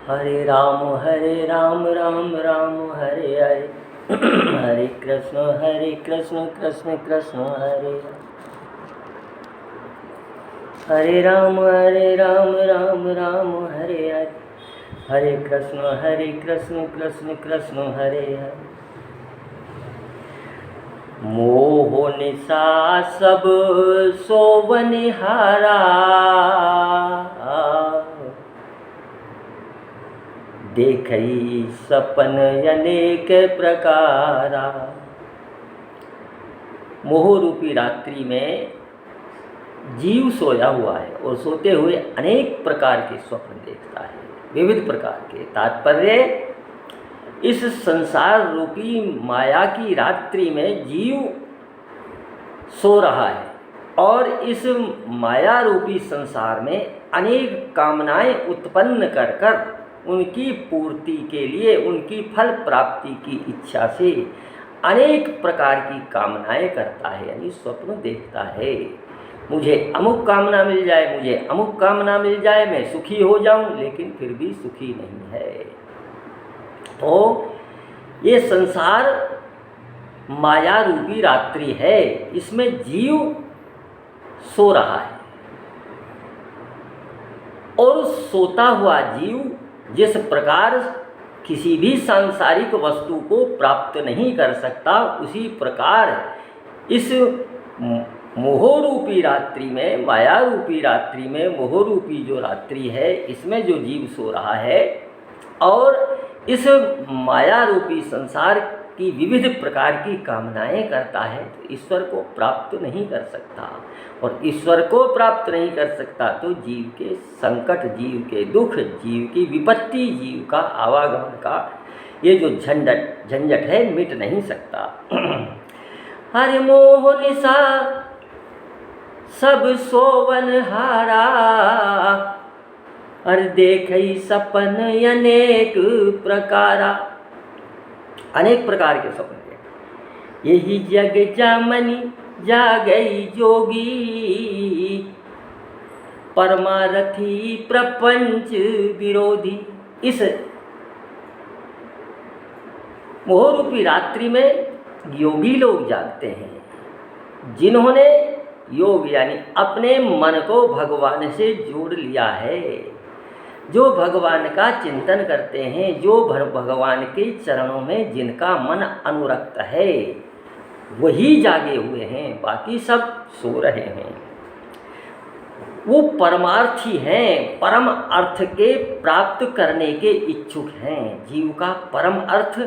हरे राम राम राम हरे हरे हरे कृष्ण कृष्ण कृष्ण हरे हरे। हरे राम राम राम हरे हरे हरे कृष्ण कृष्ण कृष्ण हरे हरे। मोह निशा सब सोवनिहारा, देखई सपन अनेक प्रकारा। मोह रूपी रात्रि में जीव सोया हुआ है और सोते हुए अनेक प्रकार के स्वप्न देखता है, विविध प्रकार के। तात्पर्य, इस संसार रूपी माया की रात्रि में जीव सो रहा है और इस माया रूपी संसार में अनेक कामनाएं उत्पन्न कर कर उनकी पूर्ति के लिए, उनकी फल प्राप्ति की इच्छा से अनेक प्रकार की कामनाएं करता है, यानी स्वप्न देखता है। मुझे अमुक कामना मिल जाए, मुझे अमुक कामना मिल जाए, मैं सुखी हो जाऊं, लेकिन फिर भी सुखी नहीं है। तो ये संसार माया रूपी रात्रि है, इसमें जीव सो रहा है और सोता हुआ जीव जिस प्रकार किसी भी सांसारिक वस्तु को प्राप्त नहीं कर सकता, उसी प्रकार इस मोह रूपी रात्रि में, माया रूपी रात्रि में, मोह रूपी जो रात्रि है, इसमें जो जीव सो रहा है और इस माया रूपी संसार की विविध प्रकार की कामनाएं करता है, तो ईश्वर को प्राप्त नहीं कर सकता। और ईश्वर को प्राप्त नहीं कर सकता तो जीव के संकट, जीव के दुख, जीव की विपत्ति, जीव का आवागमन का ये जो झंझट है, मिट नहीं सकता। हरि मोह निशा सब सोवन हारा, और देखई सपन अनेक प्रकारा। अनेक प्रकार के सपन देख, यही जग जामनी जागई जोगी, परमारथी प्रपंच विरोधी। इस मोह रूपी रात्रि में योगी लोग जागते हैं, जिन्होंने योग यानी अपने मन को भगवान से जोड़ लिया है, जो भगवान का चिंतन करते हैं, जो भगवान के चरणों में जिनका मन अनुरक्त है, वही जागे हुए हैं, बाकी सब सो रहे हैं। वो परमार्थी हैं, परम अर्थ के प्राप्त करने के इच्छुक हैं। जीव का परम अर्थ,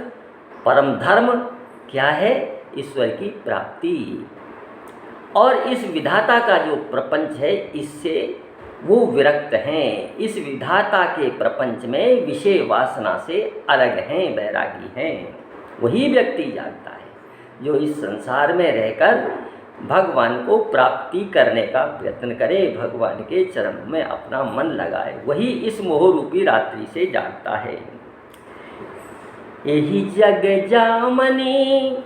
परम धर्म क्या है? ईश्वर की प्राप्ति। और इस विधाता का जो प्रपंच है, इससे वो विरक्त हैं। इस विधाता के प्रपंच में विषय वासना से अलग हैं, बैरागी हैं। वही व्यक्ति जागता है जो इस संसार में रहकर भगवान को प्राप्ति करने का प्रयत्न करे, भगवान के चरणों में अपना मन लगाए, वही इस मोह रूपी रात्रि से जागता है। यही जग जामनी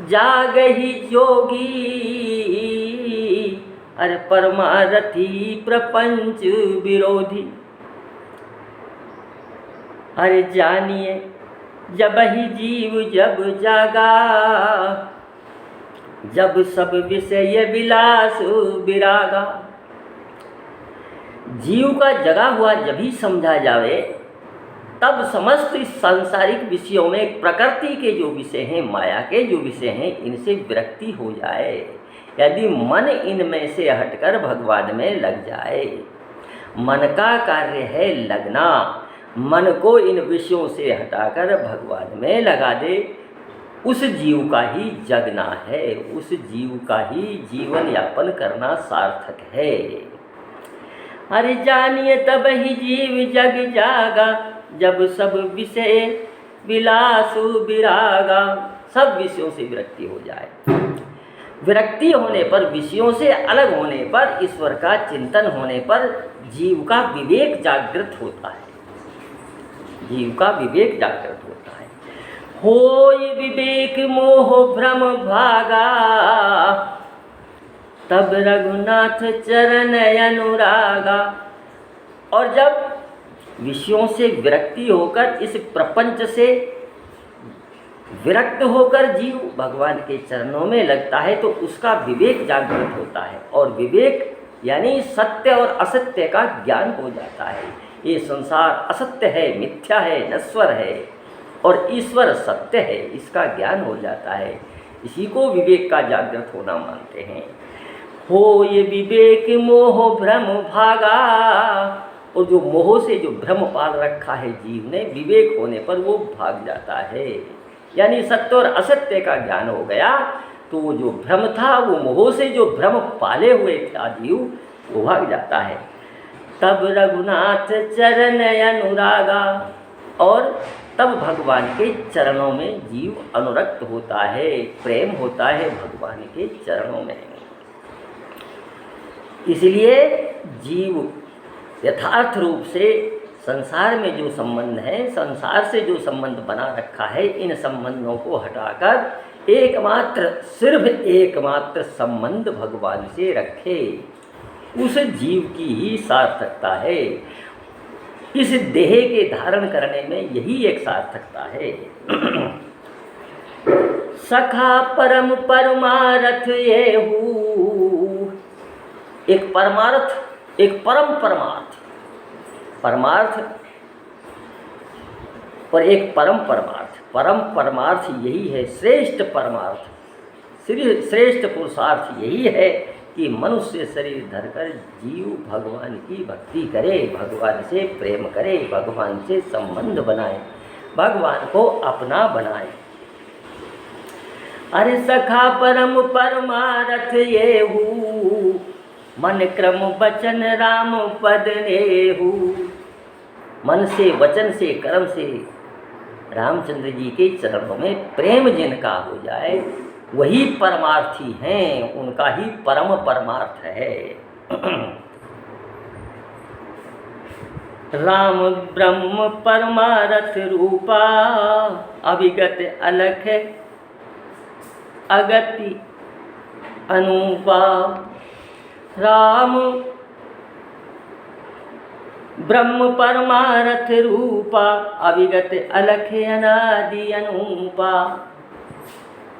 जागही जोगी, अरे परमारथी प्रपंच विरोधी। अरे जानिए जब ही जीव जब जागा, जब सब विषय विलास विरागा। जीव का जगा हुआ जब ही समझा जावे, तब समस्त इस सांसारिक विषयों में प्रकृति के जो विषय हैं, माया के जो विषय हैं, इनसे विरक्ति हो जाए। यदि मन इनमें से हटकर भगवान में लग जाए, मन का कार्य है लगना, मन को इन विषयों से हटाकर भगवान में लगा दे, उस जीव का ही जगना है, उस जीव का ही जीवन यापन करना सार्थक है। अरे जानिए तब ही जीव जग जागा, जब सब विषय विलास विरागा। सब विषयों से विरक्ति हो जाए। विरक्ति होने पर, विषयों से अलग होने पर, ईश्वर का चिंतन होने पर जीव का विवेक जागृत होता है। जीव का विवेक जागृत होता है। होय विवेक मोह भ्रम भागा, तब रघुनाथ चरण अनुरागा। और जब विषयों से विरक्ति होकर, इस प्रपंच से विरक्त होकर जीव भगवान के चरणों में लगता है तो उसका विवेक जागृत होता है, और विवेक यानी सत्य और असत्य का ज्ञान हो जाता है। ये संसार असत्य है, मिथ्या है, नश्वर है, और ईश्वर सत्य है, इसका ज्ञान हो जाता है। इसी को विवेक का जागृत होना मानते हैं। हो ये विवेक मोह भ्रम भागा, और जो मोह से जो भ्रम पाल रखा है जीव ने, विवेक होने पर वो भाग जाता है। यानी सत्य और असत्य का ज्ञान हो गया तो वो जो भ्रम था, वो मोह से जो भ्रम पाले हुए था जीव, वो भाग जाता है। तब रघुनाथ चरण अनुरागा, और तब भगवान के चरणों में जीव अनुरक्त होता है, प्रेम होता है भगवान के चरणों में। इसलिए जीव यथार्थ रूप से संसार में जो संबंध है, संसार से जो संबंध बना रखा है, इन संबंधों को हटाकर एकमात्र, सिर्फ एकमात्र संबंध भगवान से रखे, उस जीव की ही सार्थकता है। इस देह के धारण करने में यही एक सार्थकता है। सखा परम परमारथ ये हूँ, एक परमार्थ, एक परम परमार्थ, परमार्थ और एक परम परमार्थ। परम परमार्थ यही है, श्रेष्ठ परमार्थ, श्रेष्ठ पुरुषार्थ यही है कि मनुष्य शरीर धरकर जीव भगवान की भक्ति करे, भगवान से प्रेम करे, भगवान से संबंध बनाए, भगवान को अपना बनाए। अरे सखा परम परमारथ ये हूँ, मन क्रम वचन राम पद नेहू। मन से, वचन से, कर्म से रामचंद्र जी के चरणों में प्रेम जिनका हो जाए, वही परमार्थी हैं, उनका ही परम परमार्थ है। राम ब्रह्म परमारथ रूपा, अविगत अलख अगति अनुपा। राम ब्रह्म परमारथ रूपा, अविगत अलख अनादि अनुपा।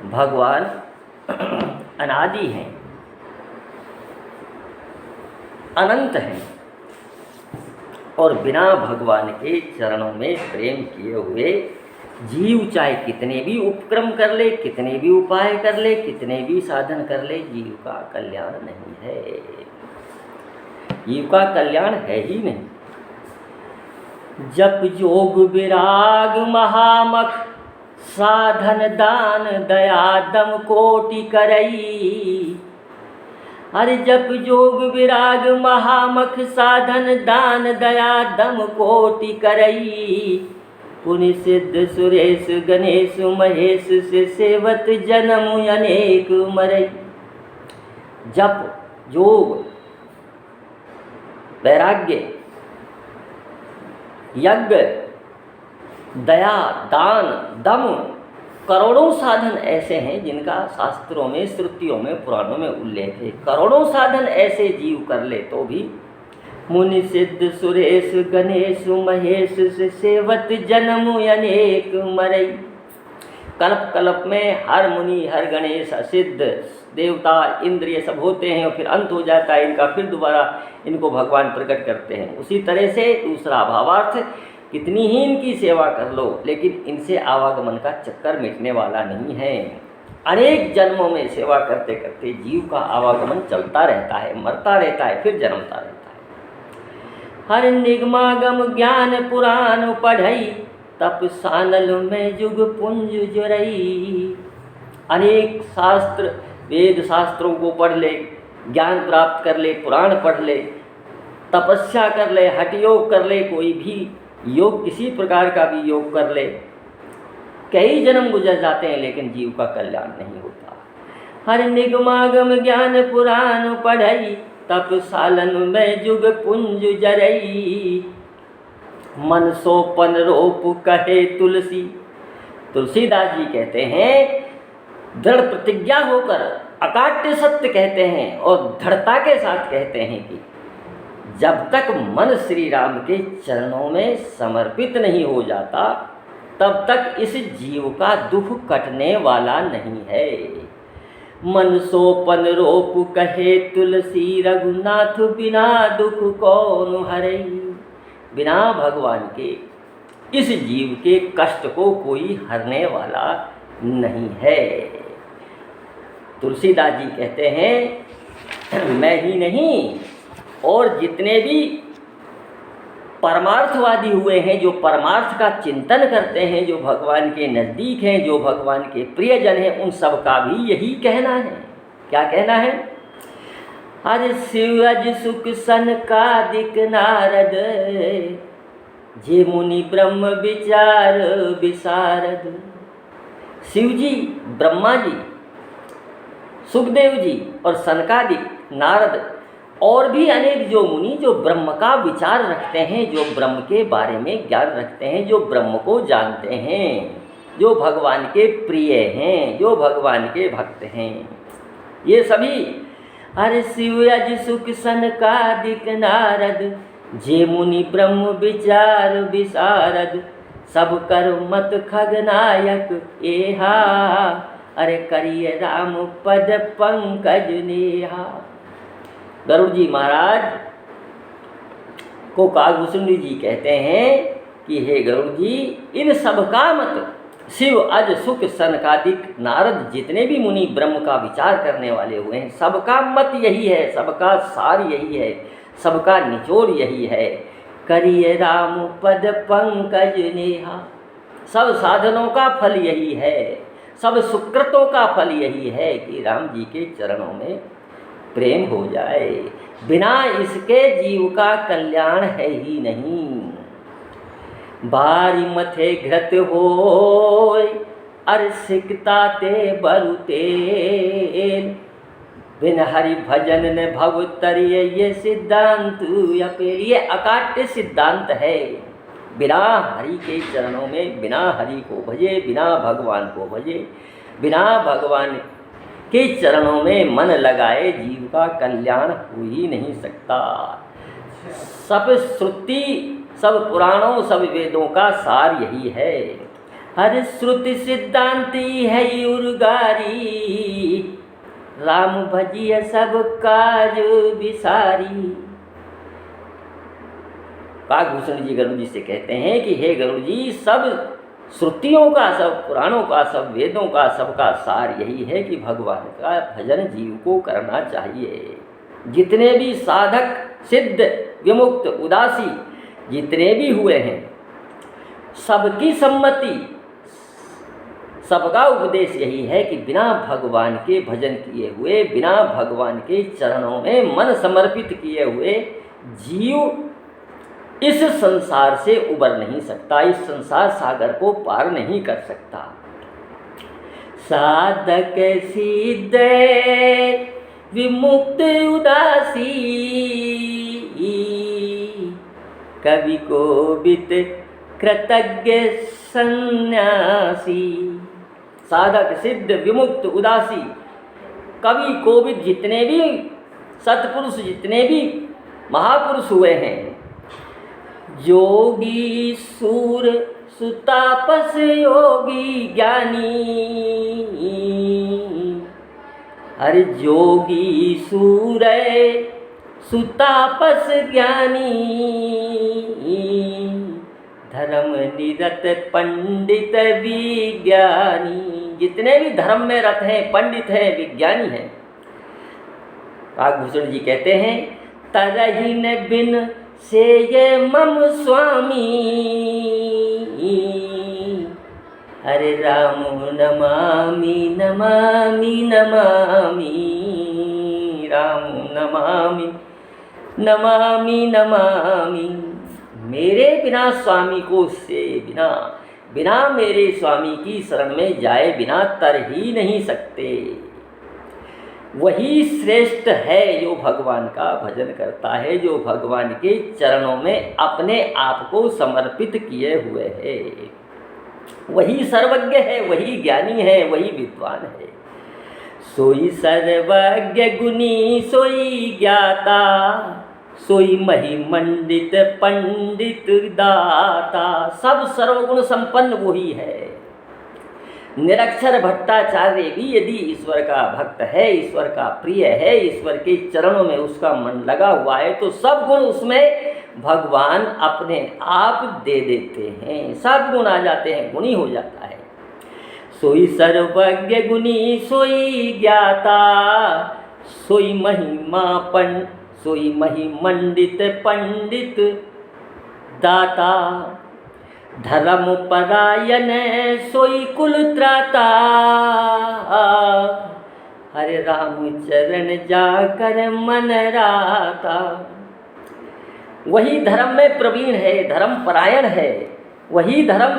भगवान अनादि हैं, अनंत हैं, और बिना भगवान के चरणों में प्रेम किए हुए जीव चाहे कितने भी उपक्रम कर ले, कितने भी उपाय कर ले, कितने भी साधन कर ले, जीव का कल्याण नहीं है। जीव का कल्याण है ही नहीं। जप जोग विराग महामख, साधन दान दया दम कोटि करई। अरे जप जोग विराग महामख, साधन दान दया दम कोटि करई। पुनि सिद्ध सुरेश गणेश महेश, से सेवत जन्म अनेक मरई। जप जोग वैराग्य यज्ञ दया दान दम, करोड़ों साधन ऐसे हैं जिनका शास्त्रों में, श्रुतियों में, पुराणों में उल्लेख है। करोड़ों साधन ऐसे जीव कर ले तो भी मुनि सिद्ध सुरेश गणेश महेश, से सेवत जन्म अनेक मरई। कल्प कल्प में हर मुनि, हर गणेश, सिद्ध देवता, इंद्र, ये सब होते हैं, और फिर अंत हो जाता है इनका, फिर दोबारा इनको भगवान प्रकट करते हैं। उसी तरह से दूसरा भावार्थ, कितनी ही इनकी सेवा कर लो, लेकिन इनसे आवागमन का चक्कर मिटने वाला नहीं है। अनेक जन्मों में सेवा करते करते जीव का आवागमन चलता रहता है, मरता रहता है, फिर जन्मता रहता है। हर निगमागम ज्ञान पुराण पढ़ई, तप सानल में जुग पुंज जोरई। अनेक शास्त्र, वेद शास्त्रों को पढ़ ले, ज्ञान प्राप्त कर ले, पुराण पढ़ ले, तपस्या कर ले, हठ योग कर ले, कोई भी योग, किसी प्रकार का भी योग कर ले, कई जन्म गुजर जाते हैं लेकिन जीव का कल्याण नहीं होता। हर निगमागम ज्ञान पुराण पढ़ई, तप सालन में जुग पुंज जरई। मन सोपन रोप कहे तुलसी। तुलसीदास जी कहते हैं, दृढ़ प्रतिज्ञा होकर अकाट्य सत्य कहते हैं, और दृढ़ता के साथ कहते हैं कि जब तक मन श्री राम के चरणों में समर्पित नहीं हो जाता तब तक इस जीव का दुख कटने वाला नहीं है। मन सोपन रोप कहे तुलसी रघुनाथ, बिना दुख कौन हरै। बिना भगवान के इस जीव के कष्ट को कोई हरने वाला नहीं है। तुलसीदास जी कहते हैं मैं ही नहीं और जितने भी परमार्थवादी हुए हैं, जो परमार्थ का चिंतन करते हैं, जो भगवान के नज़दीक हैं, जो भगवान के प्रियजन हैं, उन सब का भी यही कहना है। क्या कहना है? अरे शिव अज सुख सनकादिक नारद, जे मुनि ब्रह्म विचार विशारद। शिव जी, ब्रह्मा जी, सुखदेव जी और सनकादिक, नारद और भी अनेक जो मुनि जो ब्रह्म का विचार रखते हैं, जो ब्रह्म के बारे में ज्ञान रखते हैं, जो ब्रह्म को जानते हैं, जो भगवान के प्रिय हैं, जो भगवान के भक्त हैं, ये सभी अरे शिव अज सुख सनकादिक नारद, जे मुनि ब्रह्म विचार विशारद। सब कर मत खगनायक एहा, अरे करिए राम पद पंकज नेहा। गरुड़ जी महाराज को कागभूषण जी कहते हैं कि हे गरुड़ जी, इन सब का मत शिव अज सुख सनकादिक नारद जितने भी मुनि ब्रह्म का विचार करने वाले हुए हैं, सबका मत यही है, सबका सार यही है, सबका निचोड़ यही है, करिए राम पद पंकज नेहा। सब साधनों का फल यही है, सब सुकृतों का फल यही है कि राम जी के चरणों में प्रेम हो जाए। बिना इसके जीव का कल्याण है ही नहीं। बारी मथे घृत होय, अर सिकता ते बरु तेल। बिन हरि भजन ने भव तरिये, ये सिद्धांत अपेल। ये अकाट्य सिद्धांत है। बिना हरि के चरणों में, बिना हरि को भजे, बिना भगवान को भजे, बिना भगवान के चरणों में मन लगाए जीव का कल्याण हो ही नहीं सकता। सब श्रुति, सब पुराणों, सब वेदों का सार यही है। हर श्रुति सिद्धांति है उर्गारी, राम भजिय सब काज विसारी। कागभूषण जी गरुड़ जी से कहते हैं कि हे गरुड़ जी, सब श्रुतियों का, सब पुराणों का, सब वेदों का, सबका सार यही है कि भगवान का भजन जीव को करना चाहिए। जितने भी साधक, सिद्ध, विमुक्त, उदासी जितने भी हुए हैं, सबकी सम्मति, सबका उपदेश यही है कि बिना भगवान के भजन किए हुए, बिना भगवान के चरणों में मन समर्पित किए हुए जीव इस संसार से उबर नहीं सकता, इस संसार सागर को पार नहीं कर सकता। साधक सिद्ध विमुक्त उदासी, कवि कोविद कृतज्ञ सन्यासी। साधक सिद्ध विमुक्त उदासी, कवि कोविद जितने भी सत्पुरुष, जितने भी महापुरुष हुए हैं, योगी सूर सुतापस योगी ज्ञानी। हर जोगी सूर सुतापस ज्ञानी, धर्म निरत पंडित विज्ञानी। जितने भी धर्म में रत हैं, पंडित हैं, विज्ञानी हैं, कागभूषण जी कहते हैं तरहि न बिन से ये मम स्वामी, हरे राम नमामि नमामि नमामि, राम नमामि नमामि नमामि। मेरे बिना स्वामी को से बिना, बिना मेरे स्वामी की शरण में जाए बिना तर ही नहीं सकते। वही श्रेष्ठ है जो भगवान का भजन करता है, जो भगवान के चरणों में अपने आप को समर्पित किए हुए है। वही सर्वज्ञ है, वही ज्ञानी है, वही विद्वान है। सोई सर्वज्ञ गुणी सोई ज्ञाता, सोई महिमंडित पंडित दाता। सब सर्वगुण संपन्न वही है। निरक्षर भट्टाचार्य भी यदि ईश्वर का भक्त है, ईश्वर का प्रिय है, ईश्वर के चरणों में उसका मन लगा हुआ है, तो सब गुण उसमें भगवान अपने आप दे देते हैं। सब गुण आ जाते हैं, गुणी हो जाता है। सोई सर्वज्ञ गुणी सोई ज्ञाता, सोई महिमंडित पंडित दाता। धर्म परायण सोई कुल त्राता, हरे राम चरण जाकर मन राता। वही धर्म में प्रवीण है, धर्म परायण है, वही धर्म